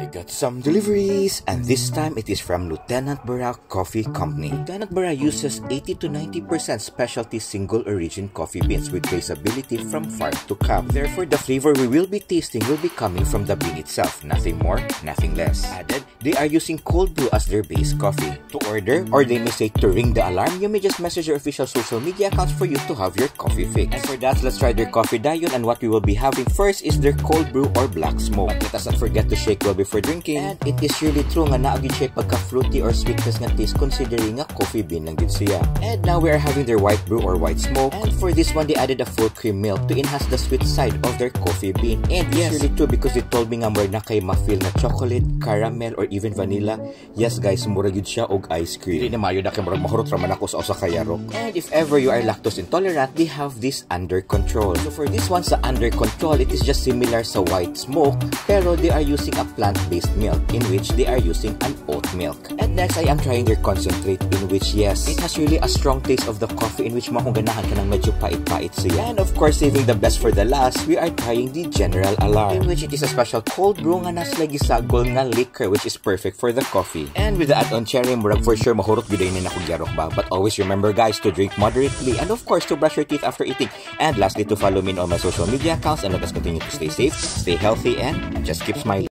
I got some deliveries, and this time it is from Lieutenant Bara Coffee Company. Lieutenant Bara uses 80 to 90% specialty single origin coffee beans with traceability from farm to cup. Therefore, the flavor we will be tasting will be coming from the bean itself, nothing more, nothing less. Added, they are using cold brew as their base coffee. To order, or they may say to ring the alarm, you may just message your official social media accounts for you to have your coffee fix. And for that, let's try their coffee dayon, and what we will be having first is their cold brew or black smoke. But let us not forget to shake well before drinking. And it is really true nga naagid siya pagka-fruity or sweetness nga taste considering nga coffee bean lang gid siya. And now we are having their white brew or white smoke. And for this one, they added a full cream milk to enhance the sweet side of their coffee bean. And yes, it's really true because they told me nga more na kay ma-feel na chocolate, caramel, or even vanilla. Yes guys, mura gid siya og ice cream. Dili na mayo na kay murag mahurot ra man ako sa usa ka yarok. And if ever you are lactose intolerant, they have this under control. So for this one sa under control, it is just similar sa white smoke, pero they are using a plant-based milk in which they are using an oat milk. And next, I am trying their concentrate in which, yes, it has really a strong taste of the coffee in which mahungganahan ka ng medyo pait-pait siya. And of course, saving the best for the last, we are trying the General Alarm, in which it is a special cold brew nga nasla gisagol nga liquor which is perfect for the coffee. And with the add-on cherry, murag for sure mahurot gyud na akong yarok ba. But always remember guys to drink moderately and of course to brush your teeth after eating. And lastly, to follow me on all my social media accounts, and let us continue to stay safe, stay healthy, and just keep smiling.